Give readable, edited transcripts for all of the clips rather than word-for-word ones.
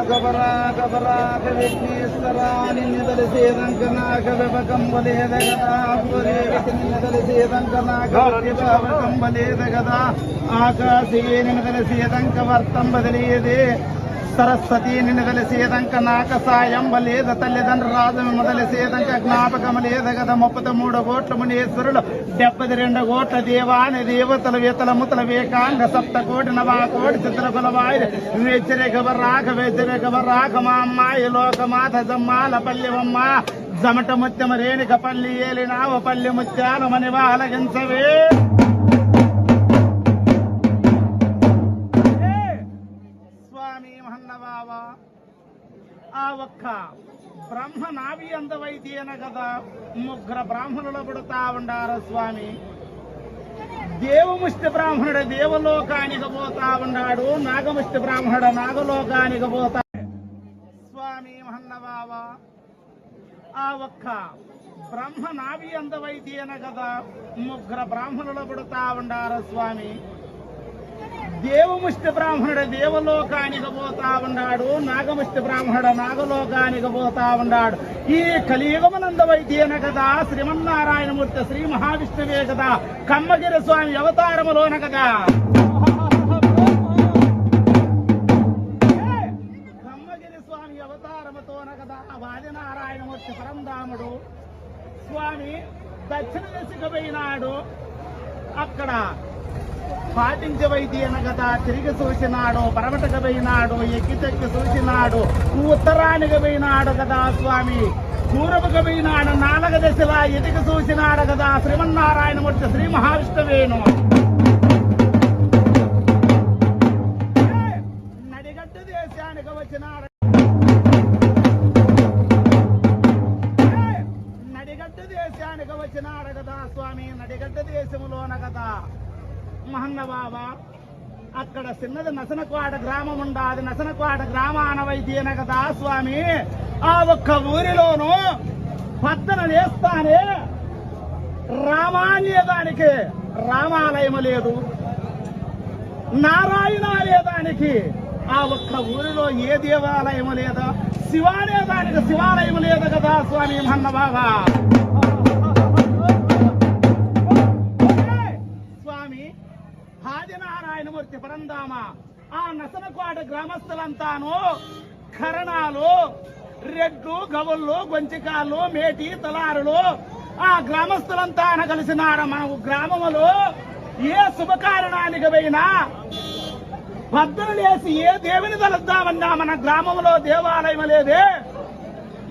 గబరాగ విఘ్నేశ్వరా నిన్ను తెలిసేదంకనాక విపకంబలేదు కదా నిన్ను తెలిసేదంకనాక విపకంబలేదు కదా ఆకాశే నిన్ను తెలిసేదంక వర్తం బదిలేదే సరస్వతి నిన్ను తెలిసేదంక నాక సాయం బలేద తల్లిదండ్రుల రాజు మొదలిసేదంక జ్ఞాపకం లేదు కదా 33 కోట్ల మునీశ్వరులు 72 కోట్ల దేవాని దేవతల వేతల ముతల వేకాంగ 7 కోటి 9 కోటి చిత్ర కులవాయి వేచరేఖ మా అమ్మాయి లోకమాత జమ్మాల పల్లెవమ్మ జమట ముత్యమ రేణిక పల్లి ఏలినావ పల్లె ముత్యాలు మనివ అలగించవే ఆ ఒక్క బ్రహ్మ నాభి అందవైతేన కదా 3 బ్రాహ్మణులు పుడతా ఉండారు స్వామి. దేవముష్టి బ్రాహ్మణుడు దేవలోకానికి పోతా ఉన్నాడు, నాగముష్టి బ్రాహ్మణుడు నాగలోకానికి పోతా స్వామి మహన్నబాబా. ఆ ఒక్క బ్రహ్మ నాభి అందవైతేన కదా 3 బ్రాహ్మణులు పుడతా ఉండారు స్వామి. దేవముష్టి బ్రాహ్మణుడు దేవలోకానికి పోతా ఉన్నాడు, నాగముష్టి బ్రాహ్మణుడు నాగలోకానికి పోతా ఉన్నాడు. ఈ కలియుగమనందవైతేన కదా శ్రీమన్నారాయణమూర్తి శ్రీ మహావిష్ణువే కదా కమ్మగిరి స్వామి అవతారములోన కదా కమ్మగిరి స్వామి అవతారముతోన కదా వాదినారాయణమూర్తి పరంధాముడు స్వామి దక్షిణ దిశకు పోయినాడు. అక్కడ పాటించవైతేన కదా తిరిగి చూసినాడు, పరమటకు పోయినాడు, ఎక్కి చూసినాడు, ఉత్తరానికి పోయినాడు కదా స్వామి, పూర్వకు పోయినాడు, 4 దశలా ఎదికి చూసినాడు కదా శ్రీమన్నారాయణమూర్తి శ్రీ మహావిష్ణువేను. నడిగడ్డ దేశానికి వచ్చినాడు, నడిగడ్డ దేశానికి వచ్చినాడు కదా స్వామి. నడిగడ్డ దేశములోన కదా మహన్నబాబా అక్కడ చిన్నది నసనకోట గ్రామం ఉండాది. నసనకోట గ్రామాన వైద్యన కదా స్వామి. ఆ ఒక్క ఊరిలోను పద్దన వేస్తానే రామాన్యదానికి రామాలయం లేదు, నారాయణాలయదానికి ఆ ఒక్క ఊరిలో ఏ దేవాలయం లేదా, శివాలయదానికి శివాలయం లేదు కదా స్వామి మహన్నబాబా. ఆదినారాయణమూర్తి పరంధామ ఆ నసనకోట గ్రామస్తులంతాను కరణాలు, రెడ్లు, గవుళ్ళు, గొంచికాళ్ళు, మేటి, తలారులు ఆ గ్రామస్తులంతా కలిసినారు. మన గ్రామములో ఏ శుభకారణానికి పోయినా భద్రలు వేసి ఏ దేవుని తలుద్దామన్నా మన గ్రామంలో దేవాలయం లేదే,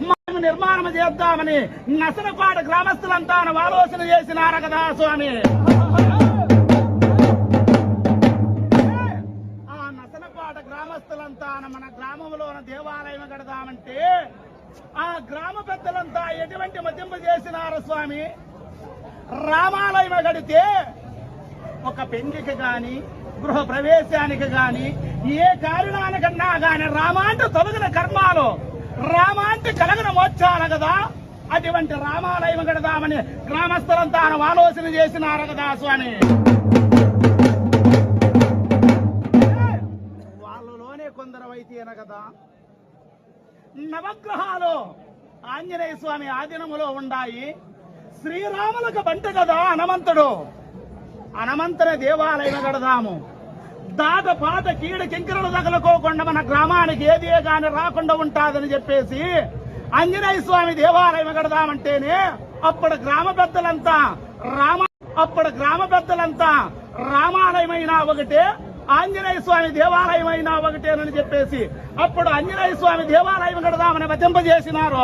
మనం నిర్మాణం చేద్దామని నసనకోట గ్రామస్తులంతా ఆలోచన చేసినారు కదా స్వామి. గ్రామస్తులంతా మన గ్రామంలో దేవాలయం కడదామంటే ఆ గ్రామ పెద్దలంతా ఎటువంటి మతింపు చేసినారు స్వామి. రామాలయం కడితే ఒక పెళ్లికి గాని గృహ ప్రవేశానికి గాని ఏ కారణానికన్నా గాని రామాంటి తొలగిన కర్మాలు, రామాంటి కలగిన మోక్షాలు కదా, అటువంటి రామాలయం కడదామని గ్రామస్తులంతా ఆలోచన చేసినారు కదా స్వామి. కొందరు వైతేన కదా నవగ్రహాలు ఆంజనేయ స్వామి ఆధీనములో ఉండాయి. శ్రీరాములకు బంట కదా హనుమంతుడు, హనుమంతుని దేవాలయం కడదాము, దాట పాత కీడు కింకరలు తగలకోకుండా మన గ్రామానికి ఏదే గాని రాకుండా ఉంటాదని చెప్పేసి ఆంజనేయ స్వామి దేవాలయం కడదామంటేనే అప్పుడు గ్రామ పెద్దలంతా రామాలయమైనా ఒకటే, ఆంజనేయ స్వామి దేవాలయం అయినా ఒకటేనని చెప్పేసి అప్పుడు ఆంజనేయ స్వామి దేవాలయం కడదామని వచింపజేసినారు.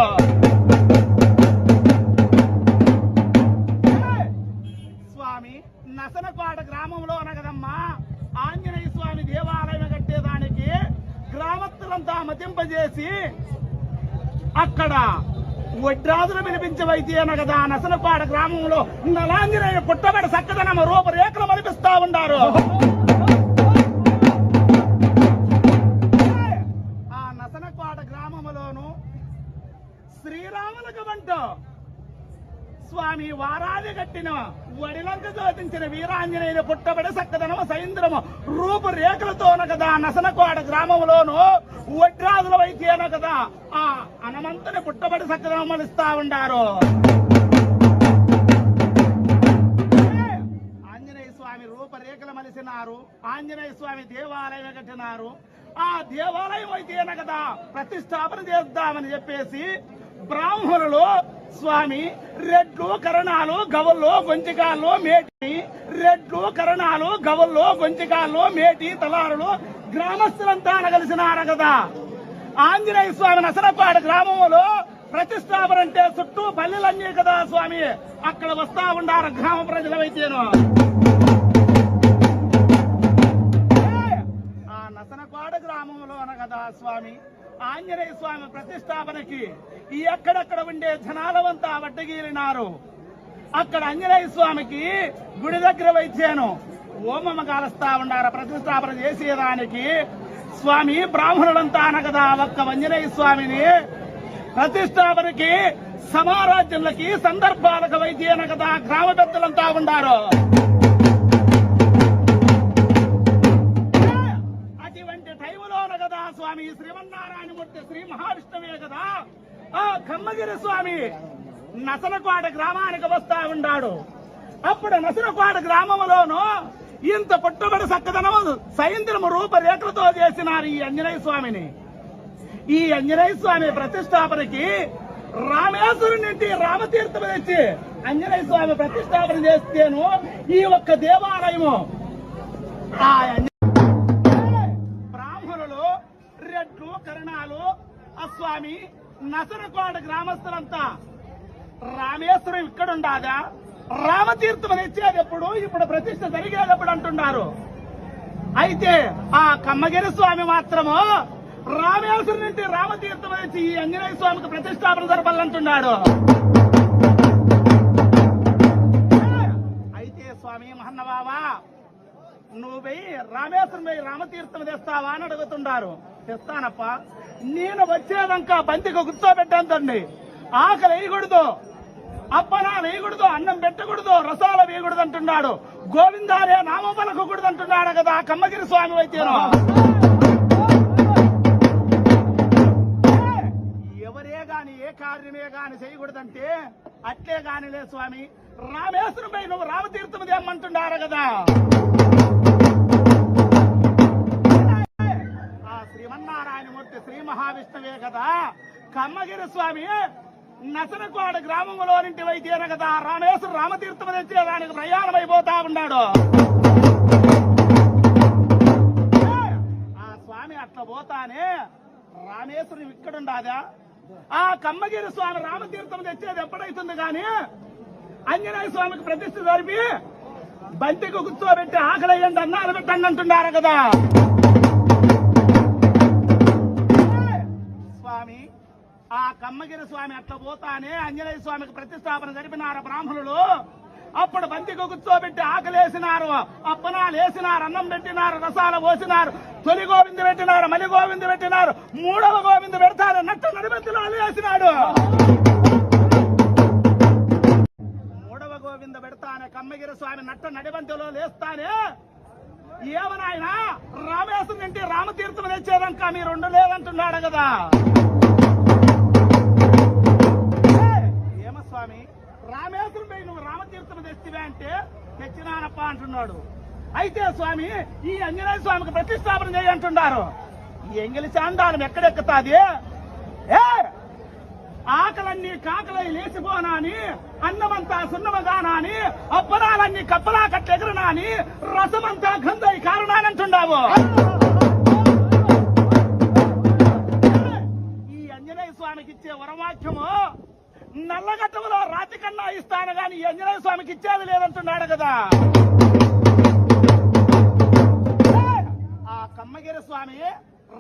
స్వామి నసనకోట గ్రామంలో అనగదమ్మా ఆంజనేయ స్వామి దేవాలయం కట్టేదానికి గ్రామస్తులంతా మతింపజేసి అక్కడ వడ్రాజులు పిలిపించవైతేన కదా నసనకోట గ్రామంలో నలాంజనేయ పుట్టబడి చక్కదనం రూపరేఖలు మలిపిస్తా ఉన్నారు. గ్రామములోను శ్రీరాములకు వంట స్వామి వారాది కట్టిన వడిలంక జ్యోతించిన వీరాంజనేయుని పుట్టబడి సక్కదనమ సైంద్రము రూపురేఖలతోన కదా నసనకోట గ్రామంలోను వడ్రాజుల వైద్యేన కదా ఆ హనుమంతుని పుట్టబడి సక్కదనమలిస్తా ఉండారు. ఆంజనేయ స్వామి రూపరేఖలు మలిసినారు. ఆంజనేయ స్వామి దేవాలయం కట్టినారు. ఆ దేవాలయం అయితేన కదా ప్రతిష్టాపన చేద్దామని చెప్పేసి బ్రాహ్మణులు స్వామి రెడ్లు కరణాలు గవల్లో గొంచికాల్లో మేటి రెడ్లు కరణాలు గవల్లో గొంచికాల్లో మేటి తలారులు గ్రామస్తులంతా కలిసినారు కదా. ఆంజనేయ స్వామి నసనపాడు గ్రామంలో ప్రతిష్టాపన అంటే చుట్టూ పల్లెలన్నీ కదా స్వామి అక్కడ వస్తా ఉండారు గ్రామ ప్రజలైతేను. ఆ నసనపాడు గ్రామంలోన కదా స్వామి ఆంజనేయ స్వామి ప్రతిష్టాపనకి ఈ ఎక్కడెక్కడ ఉండే జనాలవంతా వడ్డగీలినారు. అక్కడ ఆంజనేయ స్వామికి గుడి దగ్గర వైద్యాను ఓమమ్మ కాలుస్తా ఉండారు ప్రతిష్టాపన చేసేదానికి. స్వామి బ్రాహ్మణులంతా అనగదా ఒక్క ఆంజనేయ స్వామిని ప్రతిష్టాపనకి సమారాజ్యులకి సందర్భాలకు వైద్యన కదా గ్రామ పెద్దలంతా ఉండారు. అటువంటి టైములోన కదా స్వామి శ్రీమన్నారాయణమూర్తి శ్రీ మహావిష్ణువే కదా ఆ కమ్మగిరి స్వామి నసనకోట గ్రామానికి వస్తా ఉన్నాడు. అప్పుడు నసనకోట గ్రామంలోనూ ఇంత పుట్టబడి చక్కదనము సైంద్రము రూపరేఖలతో చేసినారు ఈ ఆంజనేయ స్వామిని. ఈ ఆంజనేయ స్వామి ప్రతిష్టాపనకి రామేశ్వరుని నుండి రామతీర్థం తెచ్చి ఆంజనేయ స్వామి ప్రతిష్టాపన చేస్తేను ఈ ఒక్క దేవాలయము ఆ బ్రాహ్మణులు రెడ్లు కరణాలు ఆ స్వామి నసనకోట గ్రామస్తులంతా రామేశ్వరం ఇక్కడుండాదా రామతీర్థం తెచ్చేది ఎప్పుడు ఇప్పుడు ప్రతిష్ట జరిగేటప్పుడు అంటున్నారు. అయితే ఆ కమ్మగిరి స్వామి మాత్రము రామేశ్వరం నుండి రామతీర్థం తెచ్చి ఈ ఆంజనేయ స్వామికి ప్రతిష్టాపన జరపాలంటున్నాడు. అయితే స్వామి మహన్నబాబా నువ్వు పోయి రామేశ్వరం పోయి రామతీర్థం తెస్తావా అని అడుగుతున్నారు. తెస్తానప్ప నేను వచ్చేదంకా బంతికి కూర్చోబెట్టాను తండ్రి ఆకలి వేయకూడదు అప్పనాలు వేయకూడదు అన్నం పెట్టకూడదు రసాలు వేయకూడదు అంటున్నాడు. గోవిందాలే నామం పలకకూడదు అంటున్నాడు కదా కమ్మగిరి స్వామి వైద్యం. ఎవరే గాని ఏ కార్యమే గాని చేయకూడదంటే అట్లే గానిలే స్వామి రామేశ్వరం పై నువ్వు రామతీర్థం తెమ్మంటున్నారు కదా. ఆ శ్రీమన్నారాయణమూర్తి శ్రీ మహావిష్ణువే కదా కమ్మగిరి స్వామి నసనకోట గ్రామంలో నుండి వైద్యన కదా రామేశ్వరం రామతీర్థం తెచ్చేదానికి ప్రయాణం అయిపోతా ఉన్నాడు. ఆ స్వామి అట్లా పోతానే రామేశ్వరం ఇక్కడుండాదా ఆ కమ్మగిరి స్వామి రామతీర్థం తెచ్చేది ఎప్పుడైతుంది గాని ఆంజనేయ స్వామికి ప్రతిష్ఠ జరిపి బంతికి కూర్చోబెట్టి ఆకలయ్యండి అన్నాలు పెట్టండి అంటున్నారు కదా. స్వామి ఆ కమ్మగిరి స్వామి అట్లా పోతానే ఆంజనేయ స్వామికి ప్రతిష్టాపన జరిపినారు బ్రాహ్మణులు. అప్పుడు బంతికి కూర్చోబెట్టి ఆకలేసినారు అప్పనాలు వేసినారు అన్నం పెట్టినారు రసాలు పోసినారు తొలి గోవింద పెట్టినారు మలి గోవింద పెట్టినారు మూడవ గోవింద పెడతారు నట్టు నడిబంతిలో వేసినాడు. మూడవ గోవింద పెడతానే కమ్మగిరి స్వామి నట్ట నడిబంతిలో లేస్తానే ఏమనాయన రామేశ్వరం నుండి రామతీర్థం తెచ్చేదంకా మీరు ఉండలేదంటున్నాడు కదా. ఏమస్వామి రామేశ్వరం పై నువ్వు రామతీర్థం తెచ్చివే అంటే తెచ్చినానప్ప అంటున్నాడు. అయితే స్వామి ఈ ఆంజనేయ స్వామికి ప్రతిష్టాపన చేయంటున్నారు. ఈ ఎంగిలి చాండాలం ఎక్కడెక్కుతాది ఆకలన్నీ కాకలై లేచిపోనాని అన్నమంతా సున్నమగానాని అప్పనాలన్నీ కప్పలా కట్టెగరనాని రసమంతా గంధై కారణానంటున్నావు. ఈ ఆంజనేయ స్వామికి ఇచ్చే వరవాక్యము నల్లగట్టములో రాతి కన్నా ఇస్తాను గాని ఈ ఆంజనేయ స్వామికి ఇచ్చేది లేదంటున్నాడు కదా. ఆ కమ్మగిరి స్వామి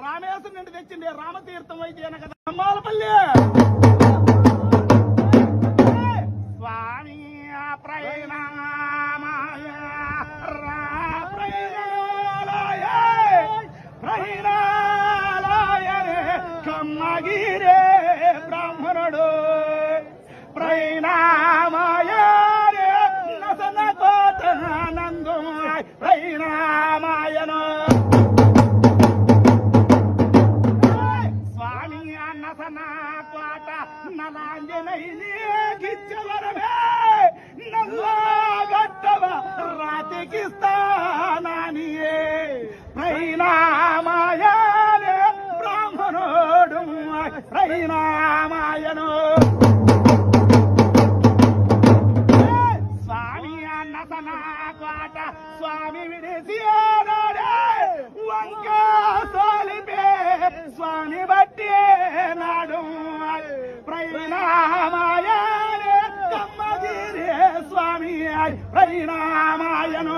రామేశ్వరం నుండి తెచ్చింది రామతీర్థం వైద్యన కదా అమ్మాలపల్లి స్వామి ప్రయాణమాయ ప్రయాణాలయ కమ్మగిరే బ్రాహ్మణుడు ప్రయాణమాయ నలాంజనైని గిచ్చవరమే నల్లాగట్టవ రాతికిస్తానానియే ప్రైనామాయనే బ్రాహ్మణోడు ప్రైనామాయను స్వామి అన్నసన కోట స్వామి విడిసి వంక సోలిపే స్వామి బట్టి నాడు ప్రైనామాయనే కమ్మగిరే స్వామి ప్రైనామాయను